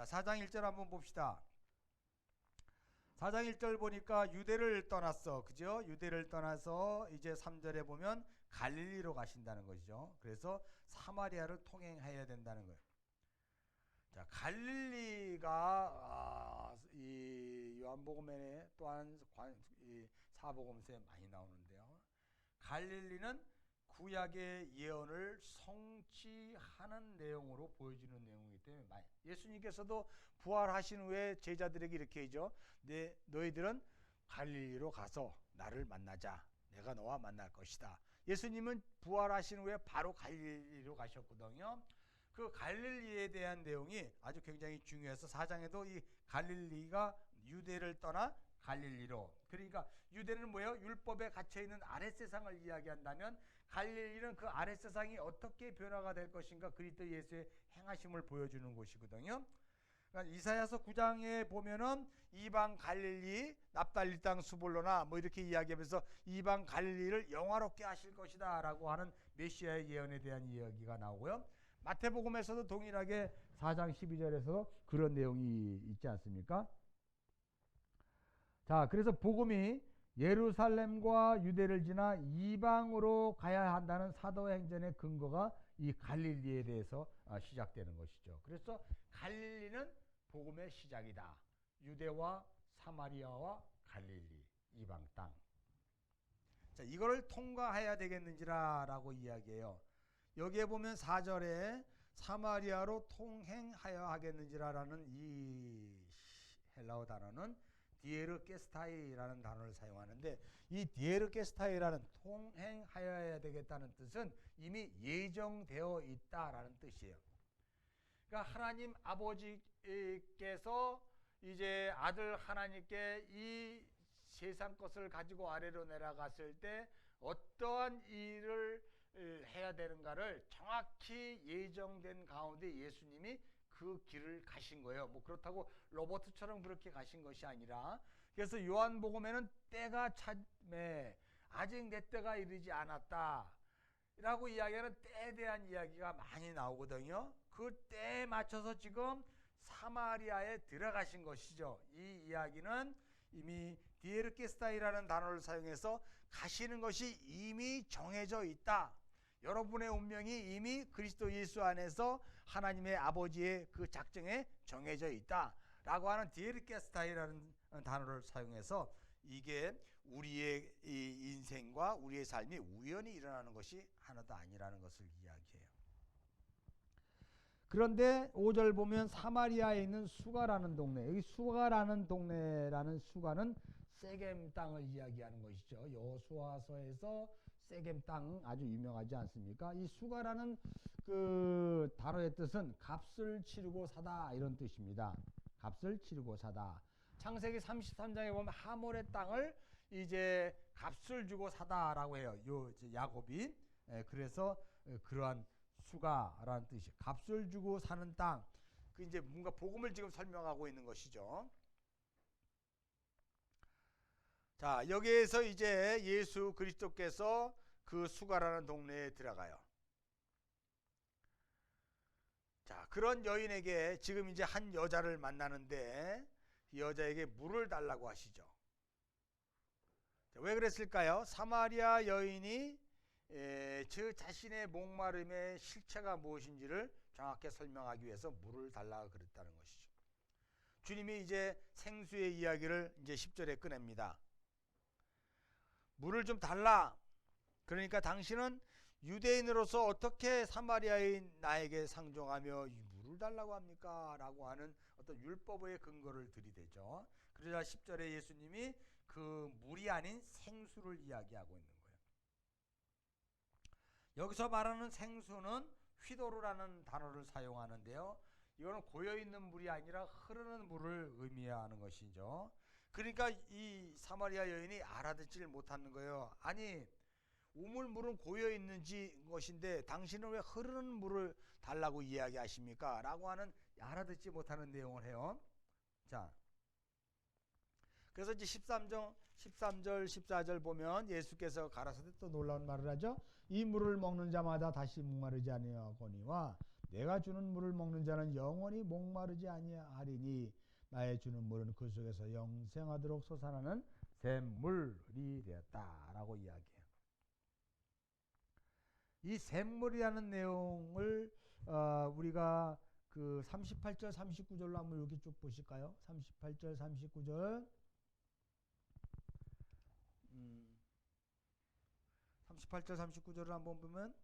자, 4장 1절 한번 봅시다. 4장 1절 보니까 유대를 떠났어. 그죠? 유대를 떠나서 이제 3절에 보면 갈릴리로 가신다는 것이죠. 그래서 사마리아를 통행해야 된다는 거예요. 자, 갈릴리가 이 요한복음에 또한 이 사복음서에 많이 나오는데요. 갈릴리는 구약의 예언을 성취하는 내용으로 보여주는 내용이기 때문에 예수님께서도 부활하신 후에 제자들에게 이렇게 하죠. 너희들은 갈릴리로 가서 나를 만나자. 내가 너와 만날 것이다. 예수님은 부활하신 후에 바로 갈릴리로 가셨거든요. 그 갈릴리에 대한 내용이 아주 굉장히 중요해서 4장에도 이 갈릴리가 유대를 떠나 갈릴리로, 그러니까 유대는 뭐예요? 율법에 갇혀있는 아랫세상을 이야기한다면 갈릴리는 그 아랫세상이 어떻게 변화가 될 것인가, 그리스도 예수의 행하심을 보여주는 곳이거든요. 그러니까 이사야서 9장에 보면은 이방 갈릴리 납달리 땅 수볼로나 뭐 이렇게 이야기하면서 이방 갈릴리를 영화롭게 하실 것이다 라고 하는 메시아의 예언에 대한 이야기가 나오고요. 마태복음에서도 동일하게 4장 12절에서 그런 내용이 있지 않습니까? 자, 그래서 복음이 예루살렘과 유대를 지나 이방으로 가야 한다는 사도행전의 근거가 이 갈릴리에 대해서 시작되는 것이죠. 그래서 갈릴리는 복음의 시작이다. 유대와 사마리아와 갈릴리, 이방 땅. 자, 이거를 통과해야 되겠는지라고 이야기해요. 여기에 보면 4절에 사마리아로 통행하여 하겠는지라라는 이 헬라어 단어는 디에르게스타이라는 단어를 사용하는데, 이 디에르게스타이라는 통행하여야 되겠다는 뜻은 이미 예정되어 있다라는 뜻이에요. 그러니까 하나님 아버지께서 이제 아들 하나님께 이 세상 것을 가지고 아래로 내려갔을 때 어떠한 일을 해야 되는가를 정확히 예정된 가운데 예수님이 그 길을 가신 거예요. 뭐 그렇다고 로버트처럼 그렇게 가신 것이 아니라, 그래서 요한복음에는 때가 참에 아직 내 때가 이르지 않았다 라고 이야기하는 때에 대한 이야기가 많이 나오거든요. 그 때에 맞춰서 지금 사마리아에 들어가신 것이죠. 이 이야기는 이미 디에르케스타이라는 단어를 사용해서 가시는 것이 이미 정해져 있다. 여러분의 운명이 이미 그리스도 예수 안에서 하나님의 아버지의 그 작정에 정해져 있다 라고 하는 디에르케스타이라는 단어를 사용해서 이게 우리의 이 인생과 우리의 삶이 우연히 일어나는 것이 하나도 아니라는 것을 이야기해요. 그런데 5절 보면 사마리아에 있는 수가라는 동네, 여기 수가라는 동네라는 수가는 세겜 땅을 이야기하는 것이죠. 여호수아서에서 세겜 땅 아주 유명하지 않습니까? 이 수가라는 그 단어의 뜻은 값을 치르고 사다 이런 뜻입니다. 값을 치르고 사다. 창세기 33장에 보면 하몰의 땅을 이제 값을 주고 사다라고 해요. 요 야곱이. 그래서 그러한 수가라는 뜻이 값을 주고 사는 땅. 그 이제 뭔가 복음을 지금 설명하고 있는 것이죠. 자, 여기에서 이제 예수 그리스도께서 그 수가라는 동네에 들어가요. 자, 그런 여인에게 지금 이제 한 여자를 만나는데 이 여자에게 물을 달라고 하시죠. 자, 왜 그랬을까요? 사마리아 여인이 저 자신의 목마름의 실체가 무엇인지를 정확히 설명하기 위해서 물을 달라고 그랬다는 것이죠. 주님이 이제 생수의 이야기를 이제 10절에 꺼냅니다. 물을 좀 달라. 그러니까 당신은 유대인으로서 어떻게 사마리아인 나에게 상종하며 물을 달라고 합니까? 라고 하는 어떤 율법의 근거를 들이대죠. 그러자 10절에 예수님이 그 물이 아닌 생수를 이야기하고 있는 거예요. 여기서 말하는 생수는 휘도르라는 단어를 사용하는데요. 이거는 고여있는 물이 아니라 흐르는 물을 의미하는 것이죠. 그러니까 이 사마리아 여인이 알아듣지를 못하는 거예요. 아니, 우물물은 고여있는 것인데 당신은 왜 흐르는 물을 달라고 이야기하십니까? 라고 하는 알아듣지 못하는 내용을 해요. 자, 그래서 이제 13절, 14절 보면 예수께서 가라사대 또 놀라운 말을 하죠. 이 물을 먹는 자마다 다시 목마르지 아니하거니와 내가 주는 물을 먹는 자는 영원히 목마르지 아니하리니 나의 주는 물은 그 속에서 영생하도록 솟아나는 샘물이 되었다라고 이야기해요. 이 샘물이라는 내용을 우리가 그 38절 39절로 한번 이렇게 쭉 보실까요? 38절 39절 38절 39절을 한번 보면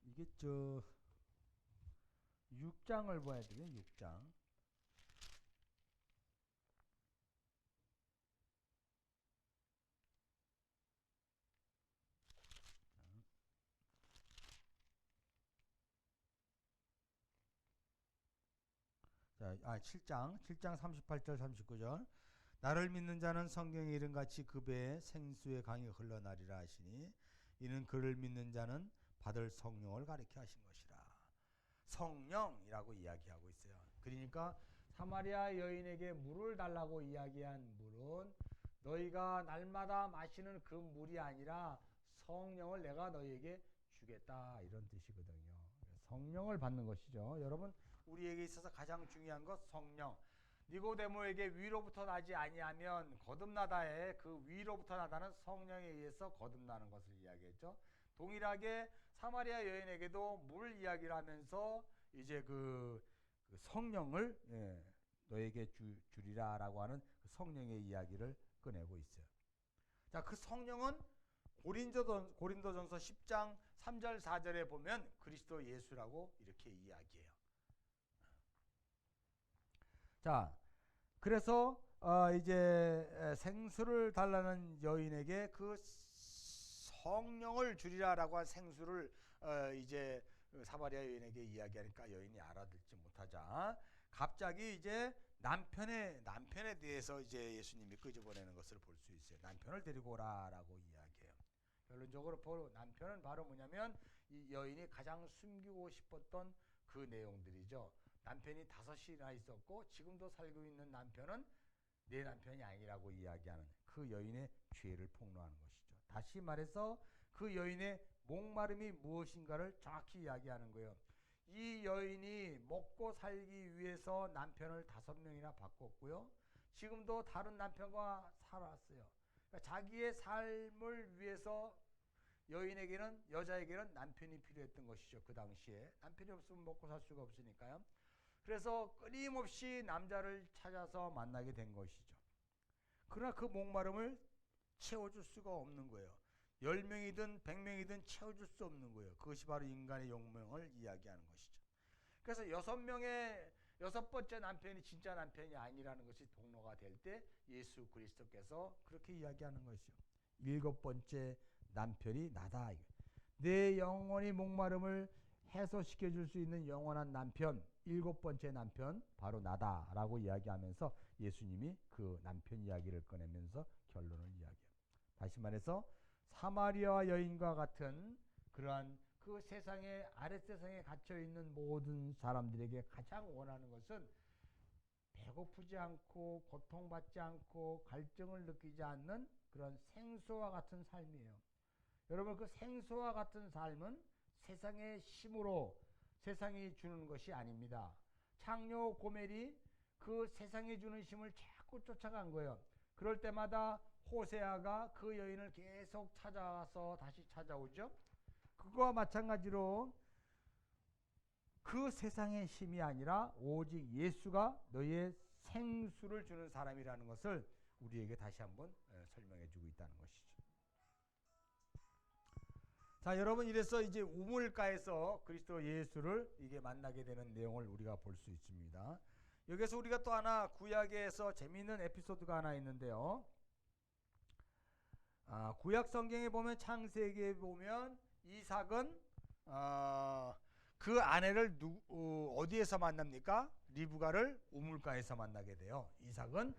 이게 6장을 봐야 돼요. 6장. 자, 7장 38절 39절. 나를 믿는 자는 성경에 이른같이 그 배에 생수의 강이 흘러나리라 하시니 이는 그를 믿는 자는 받을 성령을 가리켜 하신 것이라. 성령이라고 이야기하고 있어요. 그러니까 사마리아 여인에게 물을 달라고 이야기한 물은 너희가 날마다 마시는 그 물이 아니라 성령을 내가 너희에게 주겠다 이런 뜻이거든요. 성령을 받는 것이죠. 여러분, 우리에게 있어서 가장 중요한 것 성령. 니고데모에게 위로부터 나지 아니하면 거듭나다에 그 위로부터 나다는 성령에 의해서 거듭나는 것을 이야기했죠. 동일하게 사마리아 여인에게도 물 이야기를 하면서 이제 그 성령을 너에게 주리라라고 하는 그 성령의 이야기를 꺼내고 있어요. 자, 그 성령은 고린도전서 10장 3절 4절에 보면 그리스도 예수라고 이렇게 이야기해요. 자, 그래서 이제 생수를 달라는 여인에게 그 성령을 주리라라고 한 생수를 이제 사마리아 여인에게 이야기하니까 여인이 알아듣지 못하자 갑자기 이제 남편에 대해서 이제 예수님이 끄집어내는 것을 볼 수 있어요. 남편을 데리고 오라라고 이야기해요. 결론적으로 남편은 바로 뭐냐면 이 여인이 가장 숨기고 싶었던 그 내용들이죠. 남편이 5이나 있었고 지금도 살고 있는 남편은 내 남편이 아니라고 이야기하는 그 여인의 죄를 폭로하는 것이죠. 다시 말해서 그 여인의 목마름이 무엇인가를 정확히 이야기하는 거예요. 이 여인이 먹고 살기 위해서 남편을 5명이나 바꿨고요. 지금도 다른 남편과 살았어요. 그러니까 자기의 삶을 위해서 여자에게는 남편이 필요했던 것이죠. 그 당시에 남편이 없으면 먹고 살 수가 없으니까요. 그래서 끊임없이 남자를 찾아서 만나게 된 것이죠. 그러나 그 목마름을 채워줄 수가 없는 거예요. 10명이든 100명이든 채워줄 수 없는 거예요. 그것이 바로 인간의 욕망을 이야기하는 것이죠. 그래서 6번째 남편이 진짜 남편이 아니라는 것이 폭로가 될 때 예수 그리스도께서 그렇게 이야기하는 것이죠. 7번째 남편이 나다. 내 영원히 목마름을 해소시켜줄 수 있는 영원한 남편, 7번째 남편 바로 나다라고 이야기하면서 예수님이 그 남편 이야기를 꺼내면서 결론을 이야기합니다. 다시 말해서 사마리아 여인과 같은 그러한 그 세상에 아랫세상에 갇혀있는 모든 사람들에게 가장 원하는 것은 배고프지 않고 고통받지 않고 갈증을 느끼지 않는 그런 생수와 같은 삶이에요. 여러분, 그 생수와 같은 삶은 세상의 힘으로 세상이 주는 것이 아닙니다. 창녀 고멜이 그 세상이 주는 힘을 자꾸 쫓아간 거예요. 그럴 때마다 호세아가 그 여인을 계속 찾아와서 다시 찾아오죠. 그거와 마찬가지로 그 세상의 힘이 아니라 오직 예수가 너희의 생수를 주는 사람이라는 것을 우리에게 다시 한번 설명해 주고 있다는 것이죠. 자, 여러분, 이래서 이제 우물가에서 그리스도 예수를 이게 만나게 되는 내용을 우리가 볼 수 있습니다. 여기서 우리가 또 하나 구약에서 재미있는 에피소드가 하나 있는데요. 구약 성경에 보면 창세기에 보면 이삭은 그 아내를 어디에서 만납니까? 리브가를 우물가에서 만나게 돼요. 이삭은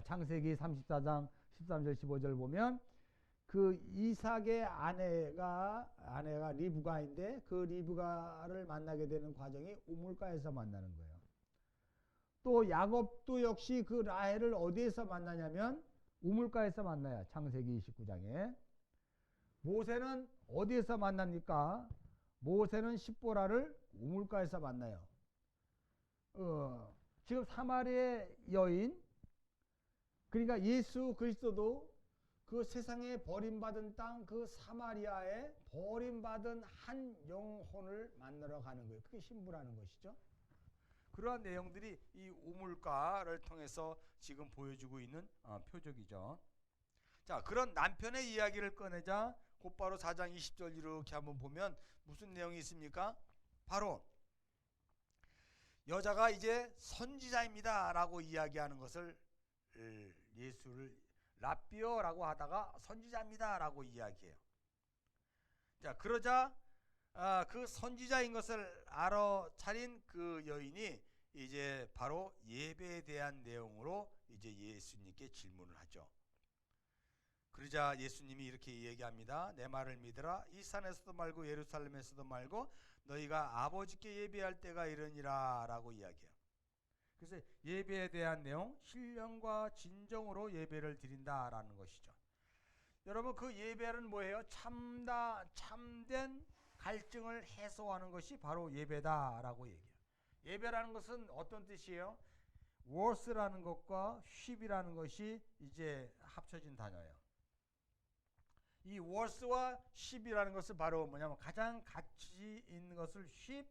창세기 34장 13절 15절 보면 그 이삭의 아내가 리브가인데 그 리브가를 만나게 되는 과정이 우물가에서 만나는 거예요. 또 야곱도 역시 그 라헬을 어디에서 만나냐면 우물가에서 만나요. 창세기 29장에. 모세는 어디에서 만납니까? 모세는 십보라를 우물가에서 만나요. 지금 사마리아의 여인, 그러니까 예수 그리스도도 그 세상에 버림받은 땅, 그 사마리아에 버림받은 한 영혼을 만나러 가는 거예요. 그게 신부라는 것이죠. 그러한 내용들이 이 우물가를 통해서 지금 보여주고 있는 표적이죠. 자, 그런 남편의 이야기를 꺼내자 곧바로 4장 20절 이렇게 한번 보면 무슨 내용이 있습니까? 바로 여자가 이제 선지자입니다 라고 이야기하는 것을 예수를 라비어라고 하다가 선지자입니다 라고 이야기해요. 자, 그러자 그 선지자인 것을 알아차린 그 여인이 이제 바로 예배에 대한 내용으로 이제 예수님께 질문을 하죠. 그러자 예수님이 이렇게 얘기합니다. 내 말을 믿으라. 이 산에서도 말고 예루살렘에서도 말고 너희가 아버지께 예배할 때가 이르니라 라고 이야기해요. 그래서 예배에 대한 내용, 신령과 진정으로 예배를 드린다라는 것이죠. 여러분, 그 예배는 뭐예요? 참된 갈증을 해소하는 것이 바로 예배다라고 얘기해요. 예배라는 것은 어떤 뜻이에요? worth라는 것과 ship이라는 것이 이제 합쳐진 단어예요. 이 worth와 ship이라는 것은 바로 뭐냐면 가장 가치 있는 것을 ship,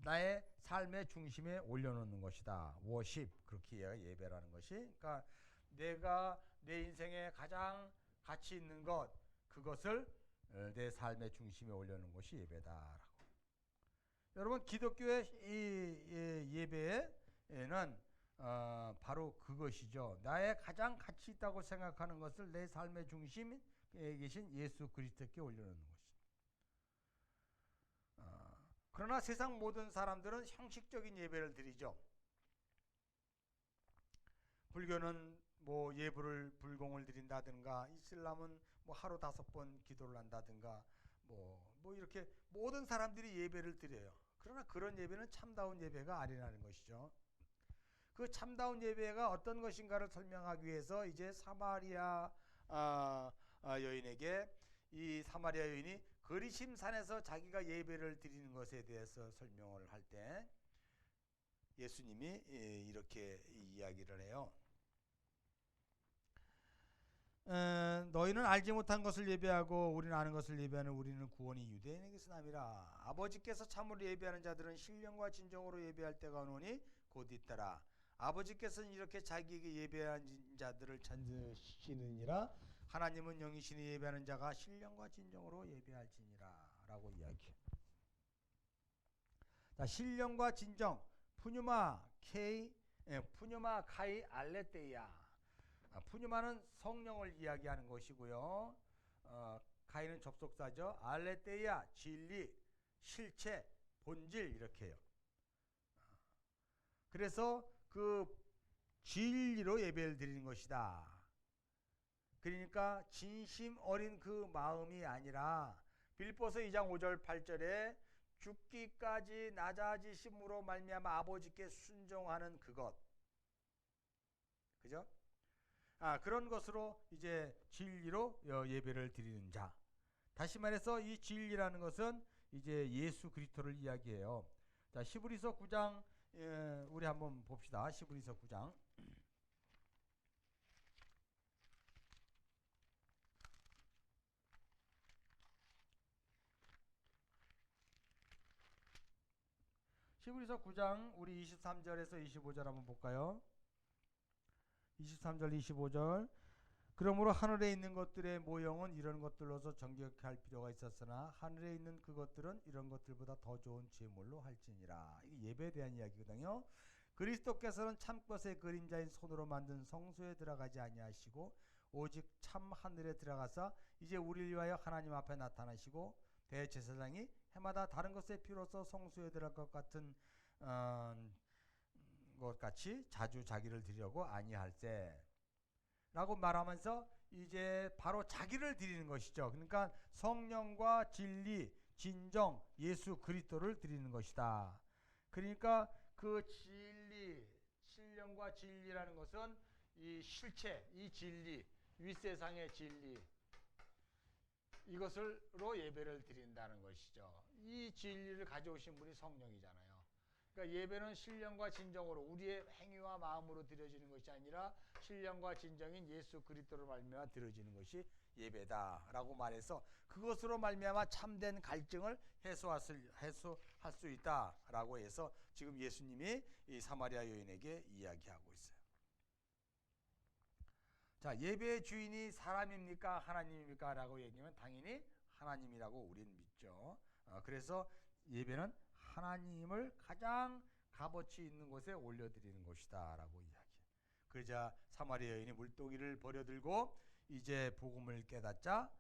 나의 삶의 중심에 올려놓는 것이다. worship, 그렇게 예배라는 것이. 그러니까 내가 내 인생에 가장 가치 있는 것, 그것을 내 삶의 중심에 올려놓는 것이 예배다라고. 여러분, 기독교의 이 예배에는 바로 그것이죠. 나의 가장 가치 있다고 생각하는 것을 내 삶의 중심에 계신 예수 그리스도께 올려놓는 것이죠. 그러나 세상 모든 사람들은 형식적인 예배를 드리죠. 불교는 뭐 예불을 불공을 드린다든가, 이슬람은 뭐 하루 5번 기도를 한다든가, 뭐 이렇게 모든 사람들이 예배를 드려요. 그러나 그런 예배는 참다운 예배가 아니라는 것이죠. 그 참다운 예배가 어떤 것인가를 설명하기 위해서 이제 사마리아 여인에게, 이 사마리아 여인이 거리심산에서 자기가 예배를 드리는 것에 대해서 설명을 할 때 예수님이 이렇게 이야기를 해요. 너희는 알지 못한 것을 예배하고 우리는 아는 것을 예배하는 우리는 구원이 유대인에게서 남이라. 아버지께서 참으로 예배하는 자들은 신령과 진정으로 예배할 때가 오노니 곧 있더라. 아버지께서는 이렇게 자기에게 예배하는 자들을 찾으시느니라. 하나님은 영이시니 예배하는 자가 신령과 진정으로 예배할지니라 라고 이야기해요. 자, 신령과 진정, 푸뉴마 카이 알레테이아. 푸뉴마는 성령을 이야기하는 것이고요. 카이는 접속사죠. 알레테이아, 진리, 실체, 본질, 이렇게 해요. 그래서 그 진리로 예배를 드리는 것이다. 그러니까 진심 어린 그 마음이 아니라 빌립보서 2장 5절 8절에 죽기까지 낮아지심으로 말미암아 아버지께 순종하는 그것, 그죠? 그런 것으로 이제 진리로 예배를 드리는 자. 다시 말해서 이 진리라는 것은 이제 예수 그리스도를 이야기해요. 자, 히브리서 9장 우리 한번 봅시다. 히브리서 9장. 히브리서 9장 우리 23절에서 25절 한번 볼까요? 23절 25절. 그러므로 하늘에 있는 것들의 모형은 이런 것들로서 정결케 할 필요가 있었으나 하늘에 있는 그것들은 이런 것들보다 더 좋은 제물로 할지니라. 이게 예배에 대한 이야기거든요. 그리스도께서는 참것의 그림자인 손으로 만든 성소에 들어가지 아니하시고 오직 참 하늘에 들어가사 이제 우리를 위하여 하나님 앞에 나타나시고 대제사장이 해마다 다른 것의 피로써 성소에 들어갈 것 같은 것 같이 자주 자기를 드리려고 아니할세 라고 말하면서 이제 바로 자기를 드리는 것이죠. 그러니까 성령과 진리, 진정, 예수 그리스도를 드리는 것이다. 그러니까 그 진리, 신령과 진리라는 것은 이 실체, 이 진리, 윗세상의 진리, 이것으로 예배를 드린다는 것이죠. 이 진리를 가져오신 분이 성령이잖아요. 그러니까 예배는 신령과 진정으로 우리의 행위와 마음으로 드려지는 것이 아니라 신령과 진정인 예수 그리스도로 말미암아 드려지는 것이 예배다라고 말해서 그것으로 말미암아 참된 갈증을 해소할 수 있다라고 해서 지금 예수님이 이 사마리아 여인에게 이야기하고 있어요. 자, 예배의 주인이 사람입니까 하나님입니까 라고 얘기하면 당연히 하나님이라고 우리는 믿죠. 그래서 예배는 하나님을 가장 값어치 있는 곳에 올려드리는 것이다 라고 이야기해요. 그러자 사마리아 여인이 물동이를 버려들고 이제 복음을 깨닫자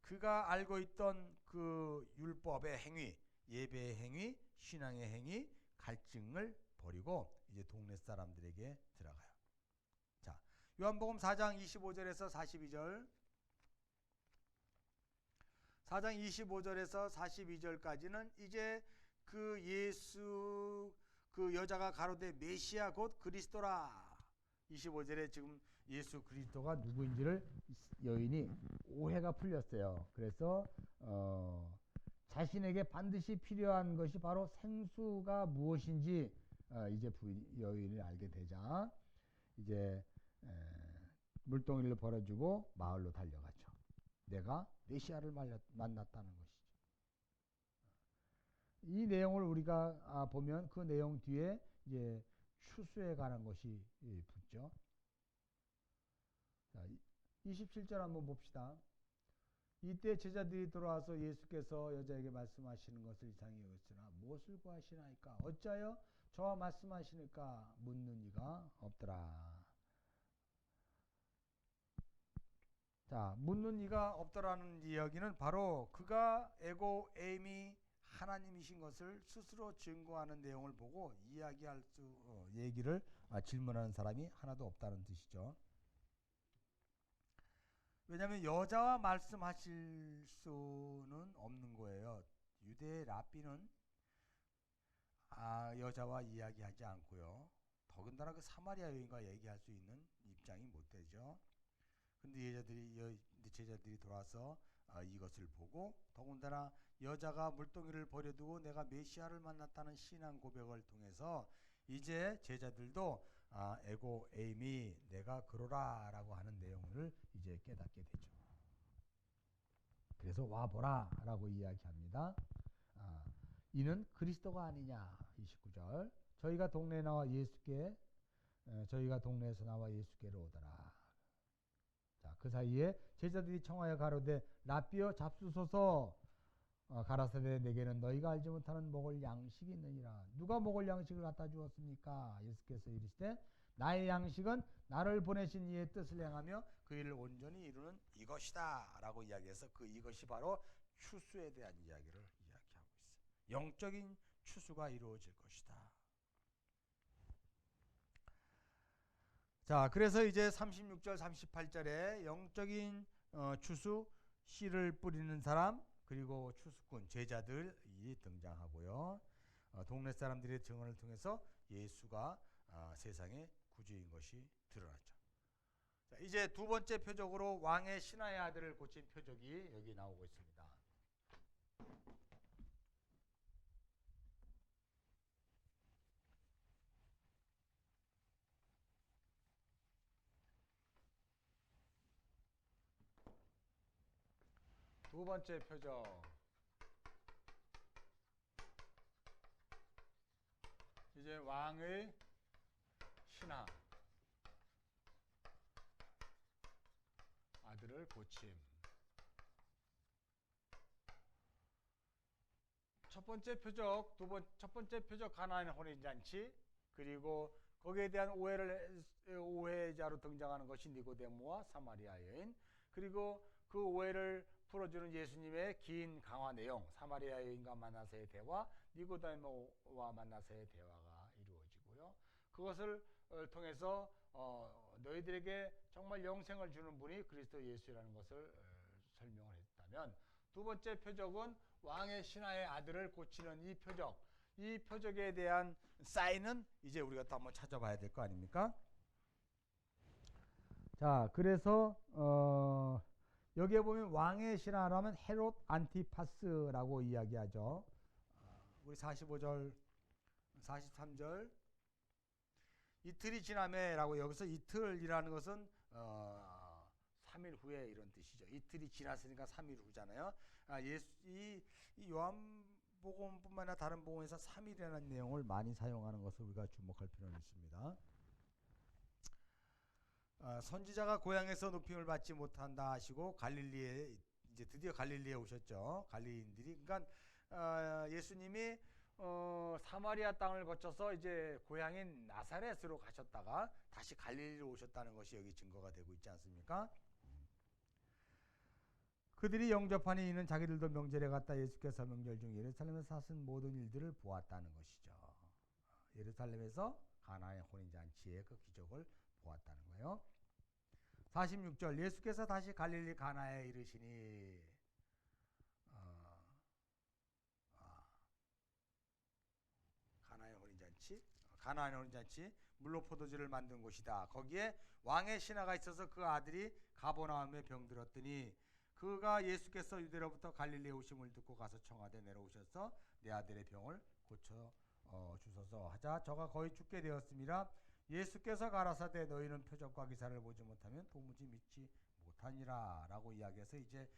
그가 알고 있던 그 율법의 행위, 예배의 행위, 신앙의 행위, 갈증을 버리고 이제 동네 사람들에게 들어가요. 자, 요한복음 4장 25절에서 42절 4장 25절에서 42절까지는 이제 그 예수 그 여자가 가로되 메시아 곧 그리스도라 25절에 지금 예수 그리스도가 누구인지를 여인이 오해가 풀렸어요. 그래서 자신에게 반드시 필요한 것이 바로 생수가 무엇인지 이제 여인이 알게 되자 이제 물동이를 벌어주고 마을로 달려가죠. 내가 메시아를 만났다는 것이죠. 이 내용을 우리가 보면 그 내용 뒤에 이제 추수에 관한 것이 붙죠. 자, 27절 한번 봅시다. 이때 제자들이 돌아와서 예수께서 여자에게 말씀하시는 것을 이상히 여겼으나 무엇을 구하시나이까 어찌하여 저와 말씀하시니까 묻는 이가 없더라. 자, 묻는 이가 없더라는 이야기는 바로 그가 에고 에임이 하나님이신 것을 스스로 증거하는 내용을 보고 이야기할 얘기를 질문하는 사람이 하나도 없다는 뜻이죠. 왜냐하면 여자와 말씀하실 수는 없는 거예요. 유대 랍비는 여자와 이야기하지 않고요. 더군다나 그 사마리아 여인과 얘기할 수 있는 입장이 못 되죠. 근데 제자들이 돌아서 이것을 보고 더군다나 여자가 물동이를 버려두고 내가 메시아를 만났다는 신앙 고백을 통해서 이제 제자들도 에고 에임이 내가 그러라라고 하는 내용을 이제 깨닫게 되죠. 그래서 와보라라고 이야기합니다. 이는 그리스도가 아니냐 29절 저희가 동네에서 나와 예수께로 오더라. 자, 그 사이에 제자들이 청하여 가로되 랍비여 잡수소서 가라사대 내게는 너희가 알지 못하는 먹을 양식이 있느니라. 누가 먹을 양식을 갖다 주었습니까? 예수께서 이르시되 나의 양식은 나를 보내신 이의 뜻을 행하며 그 일을 온전히 이루는 이것이다 라고 이야기해서 그 이것이 바로 추수에 대한 이야기를 이야기하고 있어요. 영적인 추수가 이루어질 것이다. 자, 그래서 이제 36절 38절에 영적인 추수 씨를 뿌리는 사람 그리고 추수꾼 제자들이 등장하고요. 동네 사람들의 증언을 통해서 예수가 세상의 구주인 것이 드러났죠. 자, 이제 두 번째 표적으로 왕의 신하의 아들을 고친 표적이 여기 나오고 있습니다. 두 번째 표적. 이제 왕의 신하 아들을 고침. 첫 번째 표적, 첫 번째 표적 가나안의 혼인잔치, 그리고 거기에 대한 오해자로 등장하는 것이 니고데모와 사마리아 여인, 그리고 그 오해를 풀어주는 예수님의 긴 강화 내용, 사마리아 여인과 만나서의 대화, 니고데모와 만나서의 대화가 이루어지고요. 그것을 통해서 너희들에게 정말 영생을 주는 분이 그리스도 예수라는 것을 설명을 했다면, 두 번째 표적은 왕의 신하의 아들을 고치는 이 표적, 이 표적에 대한 사인은 이제 우리가 또 한번 찾아봐야 될 거 아닙니까? 자, 그래서 여기에 보면 왕의 신하라면 헤롯 안티파스라고 이야기하죠. 우리 45절, 43절 이틀이 지나매라고 여기서 이틀이라는 것은 3일 후에 이런 뜻이죠. 이틀이 지났으니까 3일 후잖아요. 이 요한복음뿐만 아니라 다른 복음에서 3일이라는 내용을 많이 사용하는 것을 우리가 주목할 필요는 있습니다. 선지자가 고향에서 높임을 받지 못한다 하시고 갈릴리에 이제 드디어 갈릴리에 오셨죠. 갈릴리인들이 그러니까 예수님이 사마리아 땅을 거쳐서 이제 고향인 나사렛으로 가셨다가 다시 갈릴리로 오셨다는 것이 여기 증거가 되고 있지 않습니까? 그들이 영접하니 이는 자기들도 명절에 갔다 예수께서 명절 중 예루살렘에서 하신 모든 일들을 보았다는 것이죠. 예루살렘에서 가나의 혼인잔치의 그 기적을 보았다는 거예요. 46절 예수께서 다시 갈릴리 가나에 이르시니 가나안의 혼인잔치 물로 포도주를 만든 곳이다. 거기에 왕의 신하가 있어서 그 아들이 가버나움에 병들었더니 그가 예수께서 유대로부터 갈릴리에 오심을 듣고 가서 청하되 내려오셔서 내 아들의 병을 고쳐 주소서 하자 저가 거의 죽게 되었습니다. 예수께서 가라사대 너희는 표적과 기사를 보지 못하면 도무지 믿지 못하니라 라고 이야기해서 이제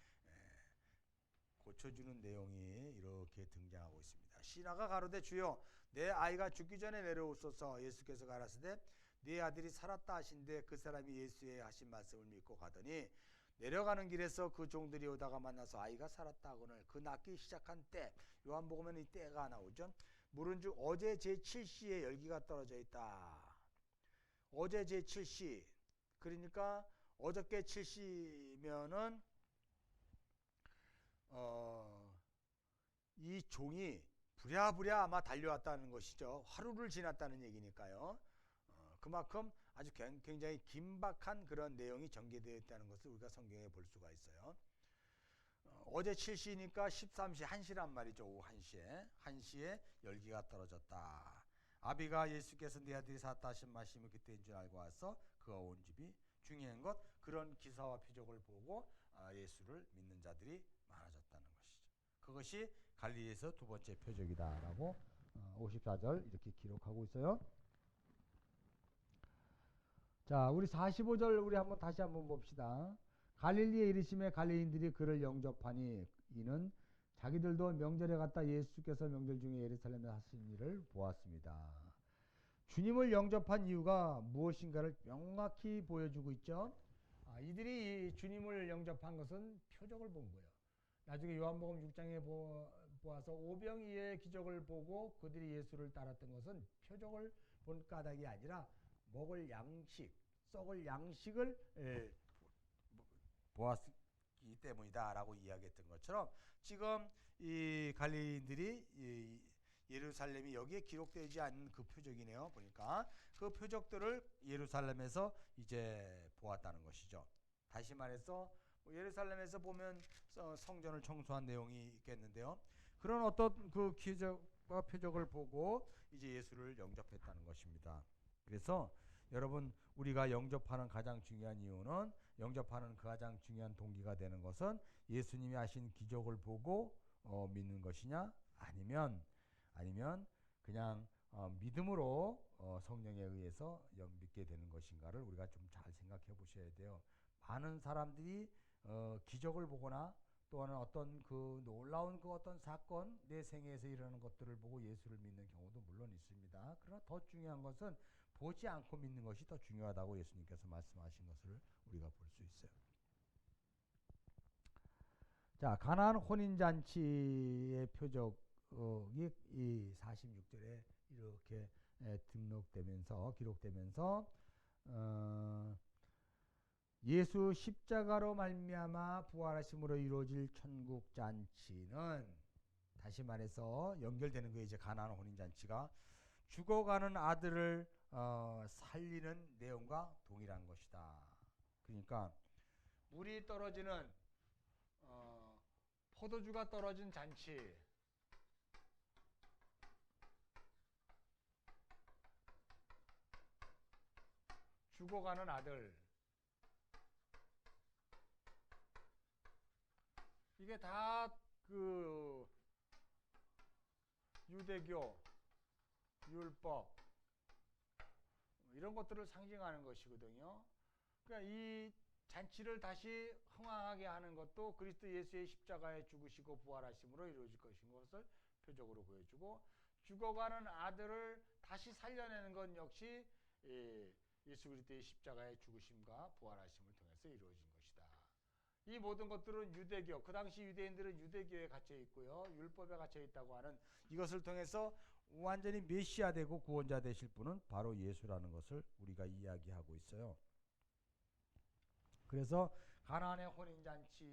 고쳐주는 내용이 이렇게 등장하고 있습니다. 신하가 가로되 주여 내 아이가 죽기 전에 내려오소서. 예수께서 가라사대 네 아들이 살았다 하신데 그 사람이 예수의 하신 말씀을 믿고 가더니 내려가는 길에서 그 종들이 오다가 만나서 아이가 살았다 하거늘 그 낳기 시작한 때 요한복음에는 이 때가 나오죠. 물은즉 어제 제7시에 열기가 떨어져 있다. 어제 제7시 그러니까 어저께 7시면은 이 종이 부랴부랴 아마 달려왔다는 것이죠. 하루를 지났다는 얘기니까요. 그만큼 아주 굉장히 긴박한 그런 내용이 전개되어 있다는 것을 우리가 성경에 볼 수가 있어요. 어제 7시니까 13시 1시란 말이죠. 오후 1시에 열기가 떨어졌다. 아비가 예수께서 네 아들이 살았다 하신 말씀이 그때인 줄 알고 와서 그가 온 집이 중요한 것 그런 기사와 표적을 보고 예수를 믿는 자들이 많아졌다는 것이죠. 그것이 갈릴리에서 두 번째 표적이다라고 54절 이렇게 기록하고 있어요. 자, 우리 45절 우리 다시 한번 봅시다. 갈릴리에 이르심에 갈릴리인들이 그를 영접하니 이는 자기들도 명절에 갔다 예수께서 명절 중에 예루살렘에 하신 일을 보았습니다. 주님을 영접한 이유가 무엇인가를 명확히 보여주고 있죠. 이들이 주님을 영접한 것은 표적을 본 거예요. 나중에 요한복음 6장에 보아서 오병이의 기적을 보고 그들이 예수를 따랐던 것은 표적을 본 까닭이 아니라 먹을 양식, 썩을 양식을 보았기 때문이다라고 이야기했던 것처럼 지금 이 갈릴리인들이 예루살렘이 여기에 기록되지 않는 그 표적이네요. 보니까 그 표적들을 예루살렘에서 이제 보았다는 것이죠. 다시 말해서 예루살렘에서 보면 성전을 청소한 내용이 있겠는데요. 그런 어떤 그 기적과 표적을 보고 이제 예수를 영접했다는 것입니다. 그래서 여러분 우리가 영접하는 가장 중요한 이유는 영접하는 그 가장 중요한 동기가 되는 것은 예수님이 하신 기적을 보고 믿는 것이냐 아니면 그냥 믿음으로 성령에 의해서 믿게 되는 것인가를 우리가 좀 잘 생각해 보셔야 돼요. 많은 사람들이 기적을 보거나 또는 어떤 그 놀라운 그 어떤 사건 내 생애에서 일어나는 것들을 보고 예수를 믿는 경우도 물론 있습니다. 그러나 더 중요한 것은 보지 않고 믿는 것이 더 중요하다고 예수님께서 말씀하신 것을 우리가 볼 수 있어요. 자, 가나안 혼인잔치의 표적이 이 46절에 이렇게 기록되면서 예수 십자가로 말미암아 부활하심으로 이루어질 천국 잔치는 다시 말해서 연결되는 거예요. 이제 가나안 혼인 잔치가 죽어가는 아들을 살리는 내용과 동일한 것이다. 그러니까 물이 떨어지는 포도주가 떨어진 잔치. 죽어가는 아들. 이게 다 그 유대교, 율법 이런 것들을 상징하는 것이거든요. 그러니까 이 잔치를 다시 흥황하게 하는 것도 그리스도 예수의 십자가에 죽으시고 부활하심으로 이루어질 것인 것을 표적으로 보여주고, 죽어가는 아들을 다시 살려내는 것 역시 예수 그리스도의 십자가의 죽으심과 부활하심을 통해서 이루어진 것이다. 이 모든 것들은 유대교, 그 당시 유대인들은 유대교에 갇혀 있고요, 율법에 갇혀 있다고 하는 이것을 통해서 완전히 메시아 되고 구원자 되실 분은 바로 예수라는 것을 우리가 이야기하고 있어요. 그래서 가나안의 혼인잔치와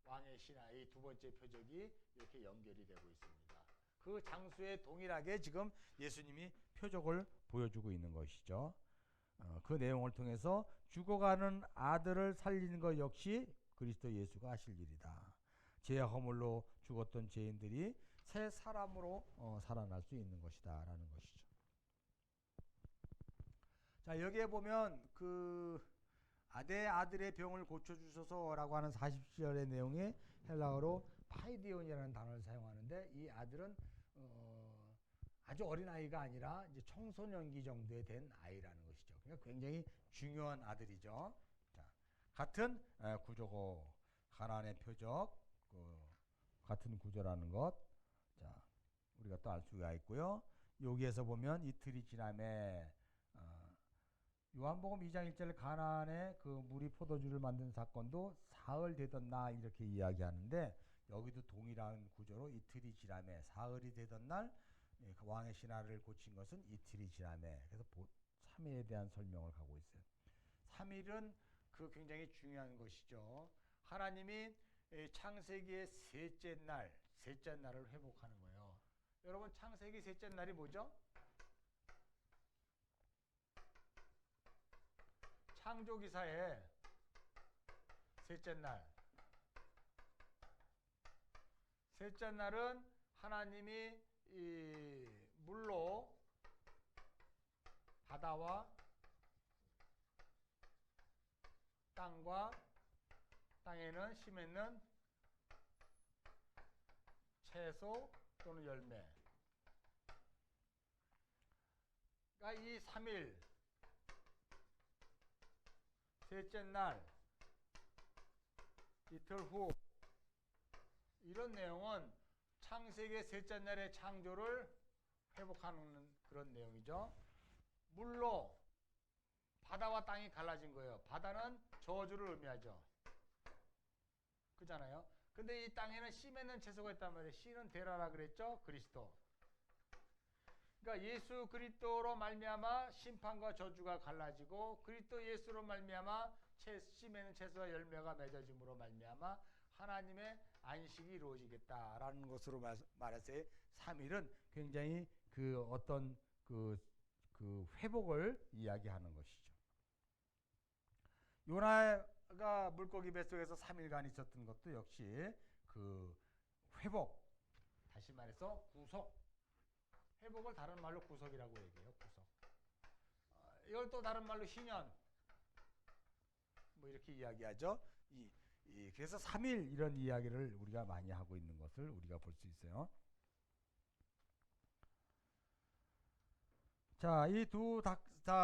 왕의 신하 이 두 번째 표적이 이렇게 연결이 되고 있습니다. 그 장소에 동일하게 지금 예수님이 표적을 보여주고 있는 것이죠. 그 내용을 통해서 죽어가는 아들을 살리는 것 역시 그리스도 예수가 하실 일이다. 죄 허물로 죽었던 죄인들이 새 사람으로 살아날 수 있는 것이다 라는 것이죠. 자, 여기에 보면 그 내 아들의 병을 고쳐주소서라고 하는 40절의 내용에 헬라어로 파이디온이라는 단어를 사용하는데, 이 아들은 아주 어린 아이가 아니라 이제 청소년기 정도에 된 아이라는 것이죠. 그러니까 굉장히 중요한 아들이죠. 자, 같은 구조고 가나안의 표적, 같은 구조라는 것. 자, 우리가 또 알 수가 있고요. 여기에서 보면 이틀이 지남에 요한복음 2장 1절 가나안에 그 물이 포도주를 만든 사건도 사흘 되던 날 이렇게 이야기하는데, 여기도 동일한 구조로 이틀이 지남에 사흘이 되던 날 왕의 신하를 고친 것은 이틀이 지남에, 그래서 3일에 대한 설명을 하고 있어요. 3일은 그 굉장히 중요한 것이죠. 하나님이 창세기의 셋째 날을 회복하는 거예요. 여러분, 창세기 셋째 날이 뭐죠? 창조기사의 셋째 날. 셋째 날은 하나님이 이 물로 바다와 땅과 땅에는 심있는 채소 또는 열매, 그러니까 이 3일 셋째 날, 이틀 후, 이런 내용은 창세기의 셋째 날의 창조를 회복하는 그런 내용이죠. 물로 바다와 땅이 갈라진 거예요. 바다는 저주를 의미하죠. 그잖아요. 근데 이 땅에는 씨 맺는 채소가 있단 말이에요. 씨는 데라라 그랬죠. 그리스도. 그러니까 예수 그리스도로 말미암아 심판과 저주가 갈라지고, 그리스도 예수로 말미암아 씨 맺는 채소와 열매가 맺어짐으로 말미암아 하나님의 안식이 이루어지겠다라는 것으로 말해서 3일은 굉장히 그 어떤 그 회복을 이야기하는 것이죠. 요나가 물고기 뱃속에서 3일간 있었던 것도 역시 그 회복, 다시 말해서 구속, 회복을 다른 말로 구속이라고 얘기해요. 구속. 이걸 또 다른 말로 희년, 뭐 이렇게 이야기하죠. 그래서 3일 이런 이야기를 우리가 많이 하고 있는 것을 우리가 볼 수 있어요. 자, 이 두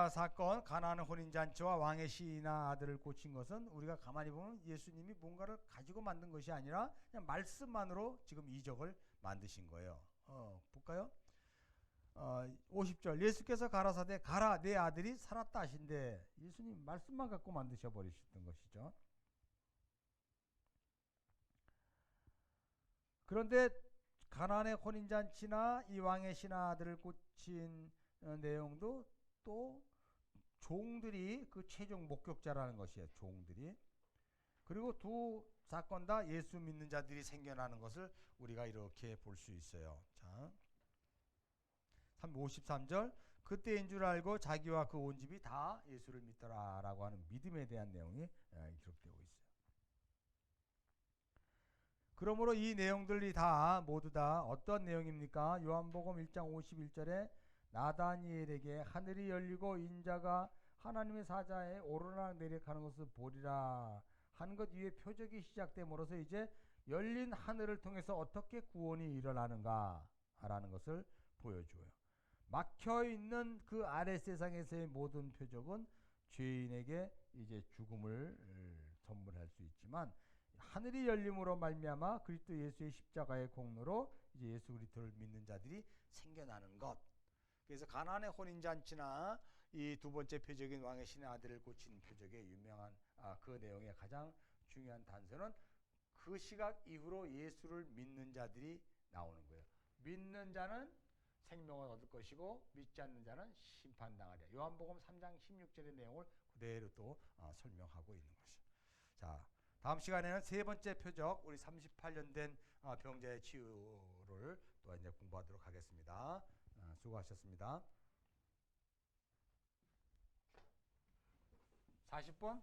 사건, 가나안 혼인잔치와 왕의 신하 아들을 고친 것은 우리가 가만히 보면 예수님이 뭔가를 가지고 만든 것이 아니라 그냥 말씀만으로 지금 이적을 만드신 거예요. 볼까요? 50절 예수께서 가라사대 가라 내 아들이 살았다 하신데, 예수님 말씀만 갖고 만드셔 버리셨던 것이죠. 그런데 가나안의 혼인잔치나 이 왕의 신하 아들을 고친 내용도 또 종들이 그 최종 목격자라는 것이에요. 종들이. 그리고 두 사건 다 예수 믿는 자들이 생겨나는 것을 우리가 이렇게 볼 수 있어요. 자, 53절 그때인 줄 알고 자기와 그 온 집이 다 예수를 믿더라라고 하는 믿음에 대한 내용이 기록되고 있어요. 그러므로 이 내용들이 다 모두 다 어떤 내용입니까? 요한복음 1장 51절에 나다니엘에게 하늘이 열리고 인자가 하나님의 사자에 오르락 내리락 하는 것을 보리라 한 것 위에 표적이 시작됨으로써 이제 열린 하늘을 통해서 어떻게 구원이 일어나는가라는 것을 보여줘요. 막혀 있는 그 아래 세상에서의 모든 표적은 죄인에게 이제 죽음을 선물할 수 있지만 하늘이 열림으로 말미암아 그리스도 예수의 십자가의 공로로 이제 예수 그리스도를 믿는 자들이 생겨나는 것. 그래서 가나안의 혼인 잔치나 이 두 번째 표적인 왕의 신의 아들을 고친 표적의 유명한 그 내용의 가장 중요한 단서는 그 시각 이후로 예수를 믿는 자들이 나오는 거예요. 믿는 자는 생명을 얻을 것이고 믿지 않는 자는 심판당하리라. 요한복음 3장 16절의 내용을 그대로 또 설명하고 있는 것이죠. 자, 다음 시간에는 세 번째 표적, 우리 38년 된 병자의 치유를 또 이제 공부하도록 하겠습니다. 수고하셨습니다. 40분?